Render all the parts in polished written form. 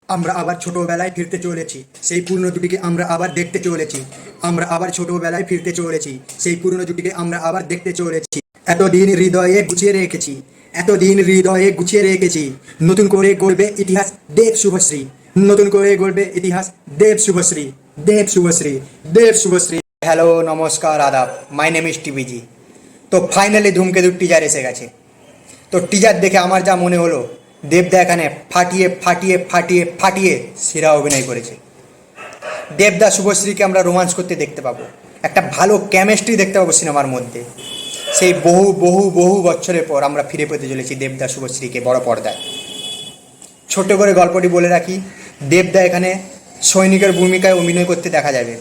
আমরা আবার ছোটবেলায় ফিরতে চলেছি, সেই পুরনো জুটিকে আমরা আবার দেখতে চলেছি। আমরা আবার ছোটবেলায় ফিরতে চলেছি, সেই পুরনো জুটিকে আমরা আবার দেখতে চলেছি। এতদিন হৃদয়ে গুছিয়ে রেখেছি, এতদিন হৃদয়ে গুছিয়ে রেখেছি। নতুন করে গড়বে ইতিহাস দেব শুভশ্রী, নতুন করে গড়বে ইতিহাস দেব শুভশ্রী, দেব শুভশ্রী, দেব শুভশ্রী। হ্যালো, নমস্কার, আদাব। My name is TVG. তো ফাইনালি ধূমকেতুর টিজার এসে গেছে। তো টিজার দেখে আমার যা মনে হলো, দেবদা এখানে ফাটিয়ে ফাটিয়ে ফাটিয়ে ফাটিয়ে সেরা অভিনয় করেছে। দেবদা শুভশ্রীকে আমরা রোমান্স করতে দেখতে পাবো, একটা ভালো কেমিস্ট্রি দেখতে পাবো সিনেমার মধ্যে। সেই বহু বহু বহু বছরের পর আমরা ফিরে পেতে চলেছি দেবদা শুভশ্রীকে বড় পর্দায়। ছোট করে গল্পটি বলে রাখি, দেবদা এখানে সৈনিকের ভূমিকায় অভিনয় করতে দেখা যাবে।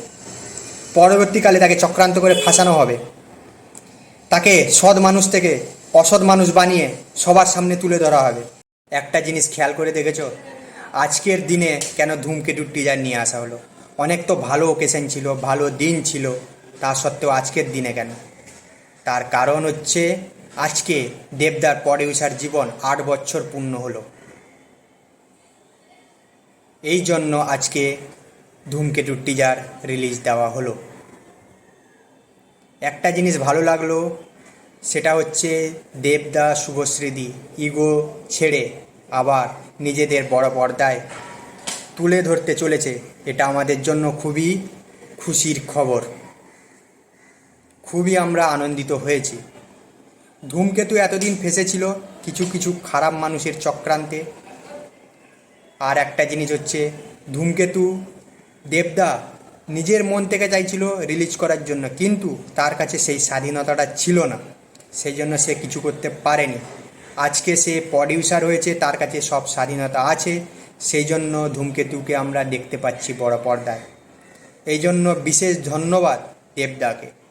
পরবর্তীকালে তাকে চক্রান্ত করে ফাঁসানো হবে, তাকে সৎ মানুষ থেকে অসৎ মানুষ বানিয়ে সবার সামনে তুলে ধরা হবে। একটা জিনিস খেয়াল করে দেখেছো, আজকের দিনে কেন ধূমকেতুর টিজার নিয়ে আসা হলো? অনেক তো ভালো ওকেশন ছিল, ভালো দিন ছিল, তা সত্ত্বেও আজকের দিনে কেন? তার কারণ হচ্ছে, আজকে দেবদার প্রডিউসার জীবন 8 বছর পূর্ণ হলো। এই জন্য আজকে ধূমকেতুর টিজার রিলিজ দেওয়া হলো। একটা জিনিস ভালো লাগলো, সেটা হচ্ছে দেবদা শুভশ্রীদি ইগো ছেড়ে আবার নিজেদের বড় পর্দায় তুলে ধরতে চলেছে। এটা আমাদের জন্য খুবই খুশির খবর, খুবই আমরা আনন্দিত হয়েছি। ধূমকেতু এতদিন ফেঁসেছিল কিছু কিছু খারাপ মানুষের চক্রান্তে। আর একটা জিনিস হচ্ছে, ধূমকেতু দেবদা নিজের মন থেকে চাইছিল রিলিজ করার জন্য, কিন্তু তার কাছে সেই স্বাধীনতাটা ছিল না, সেই জন্য সে কিছু করতে পারেনি। আজকে সে প্রডিউসার হয়েছে, তার কাছে সব স্বাধীনতা আছে, সেই জন্য ধূমকেতুকে আমরা দেখতে পাচ্ছি বড় পর্দায়। এই জন্য বিশেষ ধন্যবাদ দেবদাকে।